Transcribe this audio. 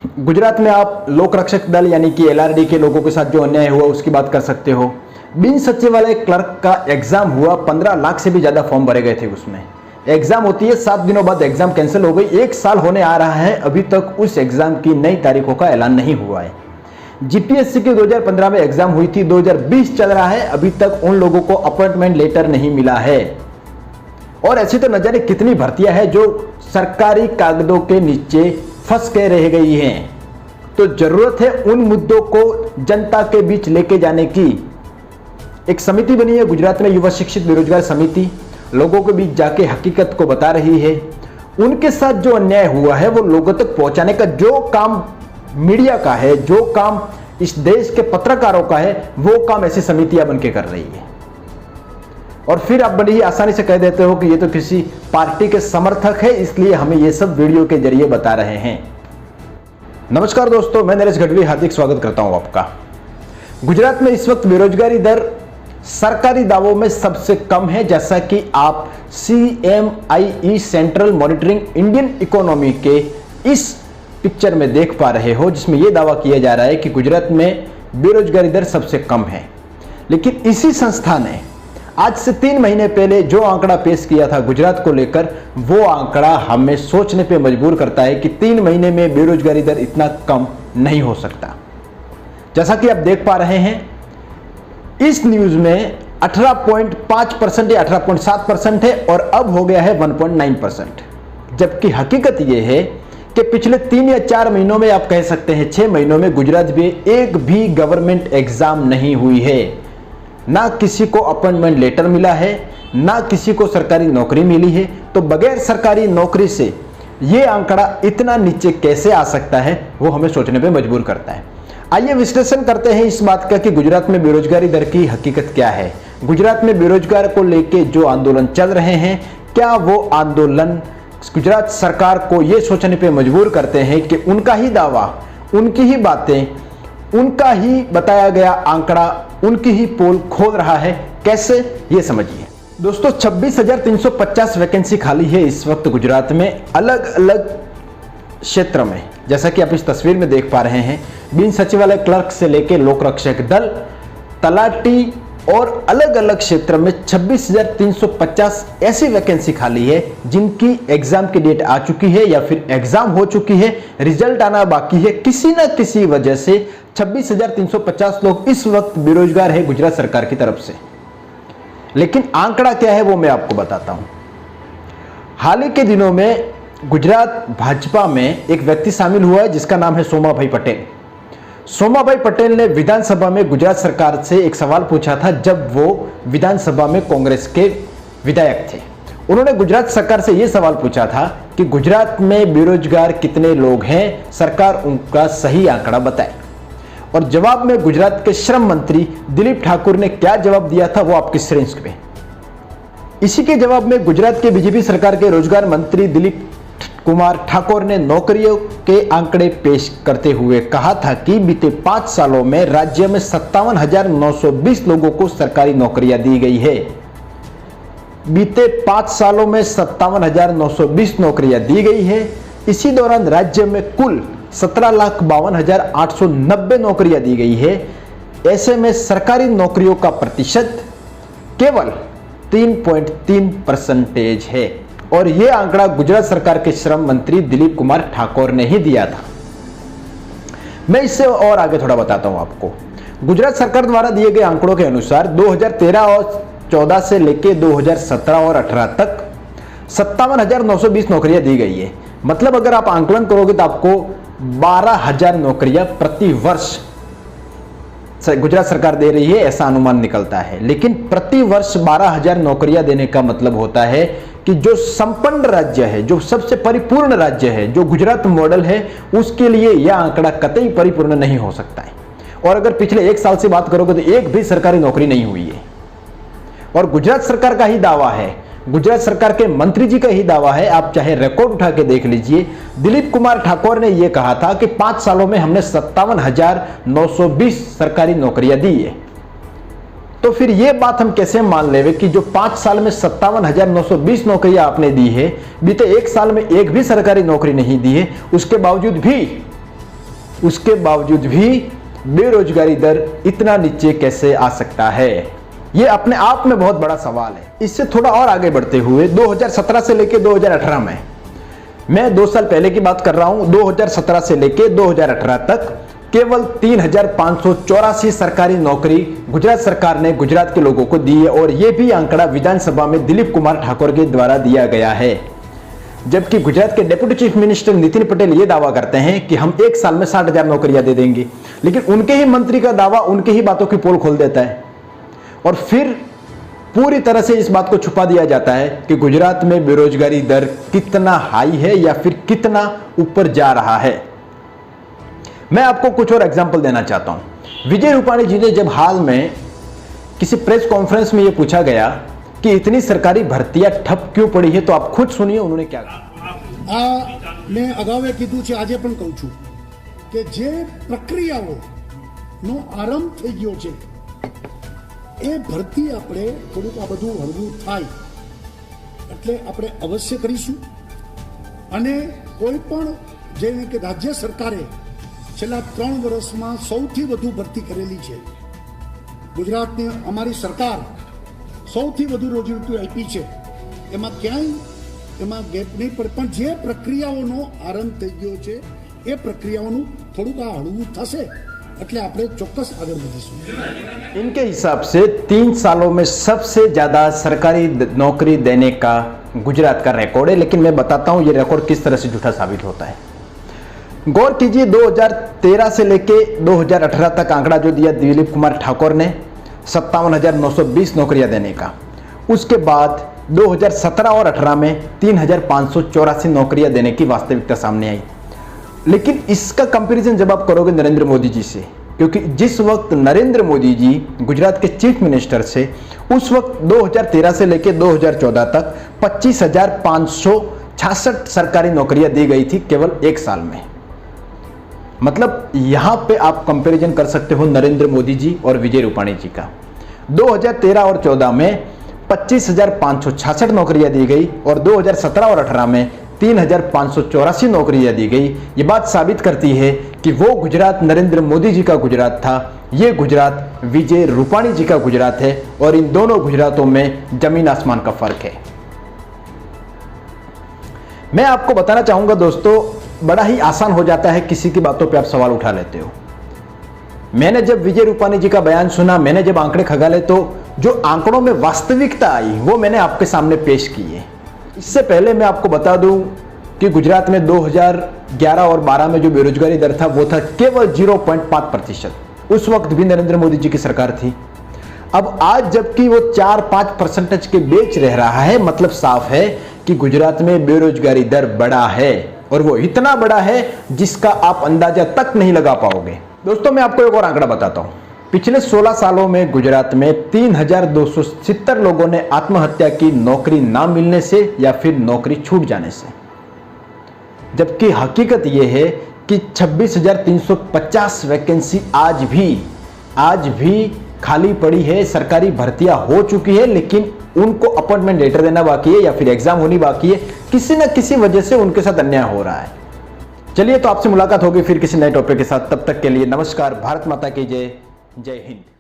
गुजरात में आप लोक रक्षक दल यानी कि एलआरडी के लोगों के साथ जो अन्याय हुआ उसकी बात कर सकते हो। बिन सचिवालय क्लर्क का एग्जाम हुआ, 15 लाख से भी ज्यादा फॉर्म भरे गए थे। उसमें एग्जाम होती है, 7 दिनों बाद एग्जाम कैंसिल हो गई। 1 साल होने आ रहा है, अभी तक उस एग्जाम की नई तारीखों का ऐलान नहीं हुआ है। जीपीएससी की 2015 में एग्जाम हुई थी, 2020 चल रहा है, अभी तक उन लोगों को अपॉइंटमेंट लेटर नहीं मिला है। और ऐसी तो न जाने कितनी भर्तियां हैं जो सरकारी कागजों के नीचे फंस के रह गई हैं। तो जरूरत है उन मुद्दों को जनता के बीच लेके जाने की। एक समिति बनी है गुजरात में, युवा शिक्षित बेरोजगार समिति, लोगों के बीच जाके हकीकत को बता रही है। उनके साथ जो अन्याय हुआ है वो लोगों तक पहुंचाने का जो काम मीडिया का है, जो काम इस देश के पत्रकारों का है, वो काम ऐसी समितियां बनके कर रही है। और फिर आप बड़ी ही आसानी से कह देते हो कि ये तो किसी पार्टी के समर्थक है, इसलिए हमें ये सब वीडियो के जरिए बता रहे हैं। नमस्कार दोस्तों, मैं नरेश गढ़वी हार्दिक स्वागत करता हूं आपका। गुजरात में इस वक्त बेरोजगारी दर सरकारी दावों में सबसे कम है, जैसा कि आप CMIE central monitoring Indian economy के इस पिक्चर में देख पा रहे हो, जिसमें यह दावा किया जा रहा है कि गुजरात में बेरोजगारी दर सबसे कम है। लेकिन इसी संस्था ने आज से 3 महीने पहले जो आंकड़ा पेश किया था गुजरात को लेकर, वो आंकड़ा हमें सोचने पे मजबूर करता है कि 3 महीने में बेरोजगारी दर इतना कम नहीं हो सकता। जैसा कि आप देख पा रहे हैं, इस न्यूज में 18.5% या 18.7% है और अब हो गया है 1.9%। जबकि हकीकत यह है कि पिछले 3 या 4 महीनों में, आप कह सकते हैं 6 महीनों में, गुजरात में एक भी गवर्नमेंट एग्जाम नहीं हुई है। ना किसी को अपॉइंटमेंट लेटर मिला है, ना किसी को सरकारी नौकरी मिली है। तो बगैर सरकारी नौकरी से यह आंकड़ा इतना नीचे कैसे आ सकता है, वो हमें सोचने पे मजबूर करता है। आइए विश्लेषण करते हैं इस बात का कि गुजरात में बेरोजगारी दर की हकीकत क्या है। गुजरात में बेरोजगार को लेके जो आंदोलन चल रहे हैं, क्या वो आंदोलन गुजरात सरकार को यह सोचने पे मजबूर करते हैं कि उनका ही दावा, उनकी ही बातें, उनका ही बताया गया आंकड़ा, उनकी ही पोल खोल रहा है? कैसे, ये समझिए दोस्तों। 26,350 वैकेंसी खाली है इस वक्त गुजरात में, अलग अलग क्षेत्र में। जैसा कि आप इस तस्वीर में देख पा रहे हैं, बिन सचिवालय क्लर्क से लेकर लोक रक्षक दल, तलाटी और अलग अलग क्षेत्र में 26,350 ऐसी वैकेंसी खाली है जिनकी एग्जाम की डेट आ चुकी है या फिर एग्जाम हो चुकी है, रिजल्ट आना बाकी है। किसी ना किसी वजह से 26,350 लोग इस वक्त बेरोजगार है गुजरात सरकार की तरफ से। लेकिन आंकड़ा क्या है वो मैं आपको बताता हूं। हाल ही के दिनों में गुजरात भाजपा में एक व्यक्ति शामिल हुआ है जिसका नाम है सोमाभाई पटेल। सोमाभाई पटेल ने विधानसभा में गुजरात सरकार से एक सवाल पूछा था जब वो विधानसभा में कांग्रेस के विधायक थे। उन्होंने गुजरात सरकार से यह सवाल पूछा था कि गुजरात में बेरोजगार कितने लोग हैं, सरकार उनका सही आंकड़ा बताए। और जवाब में गुजरात के श्रम मंत्री दिलीप ठाकुर ने क्या जवाब दिया था वो आपकी स्क्रीन पे। इसी के जवाब में गुजरात के बीजेपी सरकार के रोजगार मंत्री दिलीप कुमार ठाकुर ने नौकरियों के आंकड़े पेश करते हुए कहा था कि बीते 5 सालों में राज्य में 57,920 लोगों को सरकारी नौकरियां दी गई है। बीते 5 सालों में 57,920 नौकरियां दी गई है। इसी दौरान राज्य में कुल 17,52,890 नौकरियां दी गई है। ऐसे में सरकारी नौकरियों का प्रतिशत केवल 3.3% है। और यह आंकड़ा गुजरात सरकार के श्रम मंत्री दिलीप कुमार ठाकुर ने ही दिया था। मैं इससे और आगे थोड़ा बताता हूं आपको। गुजरात सरकार द्वारा दिए गए आंकड़ों के अनुसार 2013 और 14 से लेकर 2017 और 18 तक 57,920 नौकरियां दी गई है। मतलब अगर आप आंकलन करोगे तो आपको 12,000 नौकरियां प्रति वर्ष गुजरात सरकार दे रही है, ऐसा अनुमान निकलता है। लेकिन प्रति वर्ष 12,000 नौकरियां देने का मतलब होता है कि जो संपन्न राज्य है, जो सबसे परिपूर्ण राज्य है, जो गुजरात मॉडल है, उसके लिए यह आंकड़ा कतई परिपूर्ण नहीं हो सकता है। और अगर पिछले 1 साल से बात करोगे तो एक भी सरकारी नौकरी नहीं हुई है। और गुजरात सरकार का ही दावा है, गुजरात सरकार के मंत्री जी का ही दावा है, आप चाहे रिकॉर्ड उठा के देख लीजिए। दिलीप कुमार ठाकुर ने यह कहा था कि 5 सालों में हमने 57,920 सरकारी नौकरियां दी है। तो फिर यह बात हम कैसे मान लेवे कि जो 5 साल में 57,920 नौकरियां आपने दी है, बीते 1 साल में एक भी सरकारी नौकरी नहीं दी है, उसके बावजूद भी उसके बावजूद भी बेरोजगारी दर इतना नीचे कैसे आ सकता है? ये अपने आप में बहुत बड़ा सवाल है। इससे थोड़ा और आगे बढ़ते हुए 2017 से लेकर 2018 में, मैं 2 साल पहले की बात कर रहा हूं, 2017 से लेकर 2018 तक केवल 3,584 सरकारी नौकरी गुजरात सरकार ने गुजरात के लोगों को दी है, और यह भी आंकड़ा विधानसभा में दिलीप कुमार ठाकुर के द्वारा दिया गया है। जबकि गुजरात के deputy chief minister Nitin Patel यह दावा करते हैं कि हम 1 साल में 60,000 नौकरियां दे देंगे, लेकिन उनके ही मंत्री का दावा उनके ही बातों की पोल खोल देता है, और फिर पूरी तरह से इस बात को छुपा दिया जाता है कि गुजरात में बेरोजगारी दर कितना हाई है या फिर कितना ऊपर जा रहा है। मैं आपको कुछ और एग्जांपल देना चाहता हूं। विजय रूपाणी जी ने जब हाल में किसी प्रेस कॉन्फ्रेंस में यह पूछा गया कि इतनी सरकारी भर्तियां ठप क्यों पड़ी है, तो आप खुद सुनिए उन्होंने क्या कहा। मैं अगावे कीधुं छे, आजे पण कहूं छुं के जे प्रक्रियाओनो आरंभ थई गयो छे ए भर्ती આપણે થોડુંક આ બધું હળવું થાય એટલે આપણે અવશ્ય કરીશું। અને કોઈ પણ જેને કે રાજ્ય સરકારે છેલ્લા 3 વર્ષમાં સૌથી વધુ ભરતી કરેલી છે, ગુજરાતની અમારી સરકાર સૌથી વધુ રોજીરોટી આપી છે, એમાં ક્યાંય એમાં ગેપ નહીં પડે। પણ જે પ્રક્રિયાઓનો આરંભ થઈ ગયો છે એ પ્રક્રિયાઓનું થોડુંક આ હળવું થશે એટલે આપણે ચોક્કસ આગળ વધીશું। इनके हिसाब से 3 सालों में सबसे ज्यादा सरकारी नौकरी देने का गुजरात का रिकॉर्ड है, लेकिन मैं बताता हूं ये रिकॉर्ड किस तरह से झूठा साबित होता है। गौर कीजिए, 2013 से लेके 2018 तक आंकड़ा जो दिया दिलीप कुमार ठाकुर ने 57,920 नौकरियां देने का, उसके बाद 2017 और 18 में 3,584 नौकरियां देने की वास्तविकता सामने आई। लेकिन इसका कंपैरिजन जब आप करोगे नरेंद्र मोदी जी से, क्योंकि जिस वक्त नरेंद्र मोदी जी गुजरात के चीफ मिनिस्टर से, उस वक्त 2013 से लेकर 2014 तक 25,566 सरकारी नौकरियां दी गई थी केवल 1 साल में। मतलब यहां पे आप कंपैरिजन कर सकते हो नरेंद्र मोदी जी और विजय रूपाणी जी का। 2013 और 14 में 25,566 नौकरियां दी गई, और 2017 और 18 में 3,584 नौकरियां दी गई। ये बात साबित करती है कि वो गुजरात नरेंद्र मोदी जी का गुजरात था, ये गुजरात विजय रूपाणी जी का गुजरात है, और इन दोनों गुजरातों में जमीन आसमान का फर्क है। मैं आपको बताना चाहूंगा दोस्तों, बड़ा ही आसान हो जाता है किसी की बातों पे आप सवाल उठा लेते हो। मैंने जब विजय रूपाणी जी का बयान सुना, मैंने जब आंकड़े खंगाले, तो जो आंकड़ों में वास्तविकता आई वो मैंने आपके सामने पेश की है। इससे पहले मैं आपको बता दूं कि गुजरात में 2011 और 12 में जो बेरोजगारी दर था वो था केवल 0.5%। उस वक्त भी नरेंद्र मोदी जी की सरकार थी। अब आज जबकि वो 4-5% के बीच रह रहा है, मतलब साफ है कि गुजरात में बेरोजगारी दर बड़ा है, और वो इतना बड़ा है जिसका आप अंदाजा तक नहीं लगा पाओगे। दोस्तों मैं आपको एक और आंकड़ा बताता हूं। पिछले 16 सालों में गुजरात में 3,270 लोगों ने आत्महत्या की नौकरी ना मिलने से या फिर नौकरी छूट जाने से, जबकि हकीकत यह है कि 26,350 वैकेंसी आज भी खाली पड़ी है। सरकारी भर्तियां हो चुकी है, लेकिन उनको अपॉइंटमेंट लेटर देना बाकी है या फिर एग्जाम होनी बाकी है। किसी न किसी वजह से उनके साथ अन्याय हो रहा है। चलिए, तो आपसे मुलाकात होगी फिर किसी नए टॉपिक के साथ। तब तक के लिए नमस्कार। भारत माता की जय। जय हिंद।